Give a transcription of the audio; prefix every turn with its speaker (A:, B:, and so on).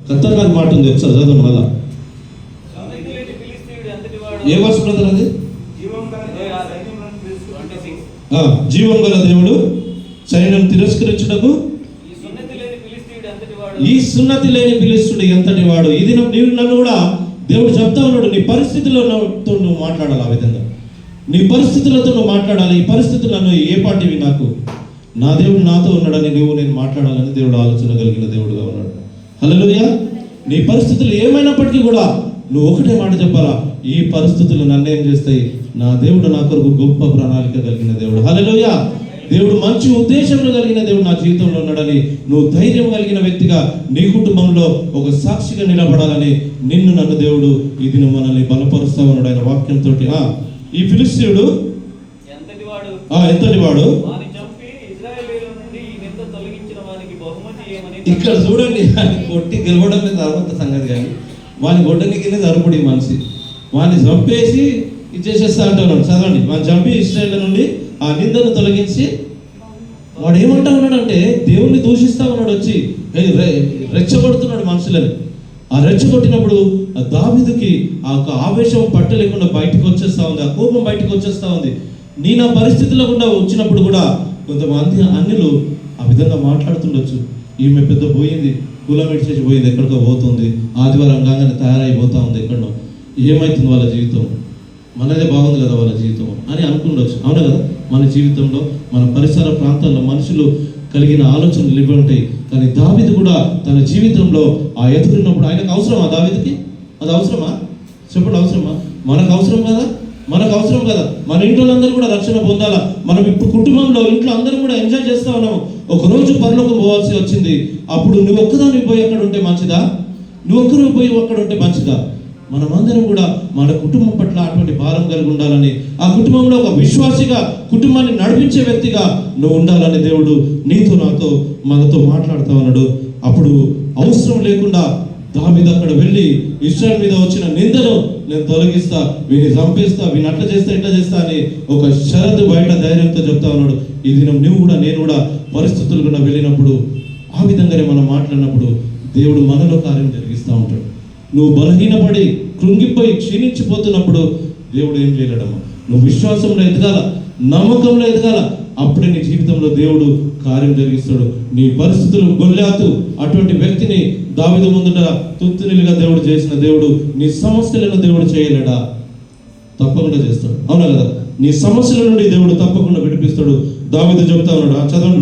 A: ఖతర్నాక్ మాట ఉంది, ఒకసారి చదవండి మళ్ళా. ఏ వర్షం బ్రదర్ అది? జీవం గల దేవుడు సైన్యం తిరస్కరించుటకు ఈ సున్నతి లేని ఫిలిష్తీయుడు ఎంతటి వాడు. ఇది నీవు నన్ను కూడా దేవుడు చెప్తా ఉన్నాడు, నీ పరిస్థితులతో నువ్వు మాట్లాడాలి. ఆ విధంగా నీ పరిస్థితులతో నువ్వు మాట్లాడాలి. ఈ పరిస్థితులను ఏ పాటివి నాకు నా దేవుడు నాతో ఉన్నాడని నేను మాట్లాడాలని దేవుడు ఆలోచన కలిగిన దేవుడుగా ఉన్నాడు. హల్లెలూయా. నీ పరిస్థితులు ఏమైనప్పటికీ కూడా నువ్వు ఒకటే మాట చెప్పాలా, ఈ పరిస్థితులు నన్ను ఏం చేస్తాయి, నా దేవుడు నా కొరకు గొప్ప ప్రణాళిక కలిగిన దేవుడు. హల్లెలూయా. దేవుడు మంచి ఉద్దేశంలో కలిగిన దేవుడు నా జీవితంలో ఉన్నాడని నువ్వు ధైర్యం కలిగిన వ్యక్తిగా నీ కుటుంబంలో ఒక సాక్షిగా నిలబడాలని నిన్ను నన్ను దేవుడు ఇది మనల్ని బలపరుస్తా ఉన్నాడు ఆయన వాక్యంతో. ఈ ఫిలిష్తీయుడు ఎంతటి వాడు, ఇక్కడ చూడండి, కొట్టి గెలవడమే తర్వాత సంగతి, కానీ వాని గొడ్డనికి జరుపుడు. ఈ మనిషి వాడిని చంపేసి ఇచ్చేసేస్తా అంటున్నాడు. చదవండి, వాడిని చంపి ఇశ్రాయేలు నుండి ఆ నిందను తొలగించి వాడు ఏమంటా ఉన్నాడంటే దేవుణ్ణి దూషిస్తా ఉన్నాడు, వచ్చి రెచ్చగొడుతున్నాడు మనుషులని. ఆ రెచ్చగొట్టినప్పుడు దావీదుకి ఆ ఆవేశం పట్టలేకుండా బయటకు వచ్చేస్తా ఉంది, ఆ కోపం బయటకు వచ్చేస్తా ఉంది. నేను ఆ పరిస్థితిలో కూడా వచ్చినప్పుడు కూడా కొంతమంది అన్యులు ఆ విధంగా మాట్లాడుతుండొచ్చు, ఈమె పెద్ద పోయింది, కులం ఇడిచేసి పోయింది, ఎక్కడికో పోతుంది, ఆదివారం కాగానే తయారైపోతా ఉంది, ఎక్కడో ఏమవుతుంది వాళ్ళ జీవితం, మనదే బాగుంది కదా వాళ్ళ జీవితం అని అనుకుండొచ్చు. అవునా కదా? మన జీవితంలో మన పరిసర ప్రాంతాల్లో మనుషులు కలిగిన ఆలోచనలు ఇవి ఉంటాయి. కానీ దావీదు కూడా తన జీవితంలో ఆ ఎదురున్నప్పుడు ఆయనకు అవసరమా? దావీదుకి అది అవసరమా? చెప్పండి, అవసరమా? మనకు అవసరం కదా, మనకు అవసరం కదా. మన ఇంట్లో అందరూ కూడా రక్షణ పొందాలా. మనం ఇప్పుడు కుటుంబంలో ఇంట్లో అందరం కూడా ఎంజాయ్ చేస్తా ఉన్నాము. ఒకరోజు పరలోకం పోవాల్సి వచ్చింది, అప్పుడు నువ్వు ఒక్కదాన్ని పోయి అక్కడ ఉంటే మంచిదా, నువ్వు ఒక్కరు పోయి అక్కడ ఉంటే మంచిదా? మనమందరం కూడా మన కుటుంబం పట్ల అటువంటి భారం కలిగి ఉండాలని, ఆ కుటుంబంలో ఒక విశ్వాసిగా కుటుంబాన్ని నడిపించే వ్యక్తిగా నువ్వు ఉండాలని దేవుడు నీతో నాతో మనతో మాట్లాడుతూ ఉన్నాడు. అప్పుడు అవసరం లేకుండా దావీదు అక్కడ వెళ్ళి ఇశ్రాయేలు మీద వచ్చిన నిందను నేను తొలగిస్తా, వీని చంపేస్తా, వీని అట్లా చేస్తా ఇట్లా చేస్తా అని ఒక షరతు బయట ధైర్యంతో చెప్తా ఉన్నాడు. ఈ దినం నువ్వు కూడా నేను కూడా పరిస్థితులు కూడా వెళ్ళినప్పుడు ఆ విధంగానే మనం మాట్లాడినప్పుడు దేవుడు మనలో కార్యం జరిగిస్తూ ఉంటాడు. నువ్వు బలహీనపడి కృంగిపోయి క్షీణించిపోతున్నప్పుడు దేవుడు ఏం చేయలేడమ్మా, నువ్వు విశ్వాసంలో ఎదగాల, నమ్మకంలో ఎదగాల. అప్పుడే నీ జీవితంలో దేవుడు కార్యం జరిగిస్తాడు. నీ పరిస్థితులు గొల్లాతు అటువంటి వ్యక్తిని దావీదు ముందుట తుత్తునిలుగా దేవుడు చేసిన దేవుడు నీ సమస్యలను దేవుడు చేయలేడా? తప్పకుండా చేస్తాడు. అవునా కదా? నీ సమస్యల నుండి దేవుడు తప్పకుండా విడిపిస్తాడు. దావీదు చెప్తా ఉన్నాడు, చదవండి.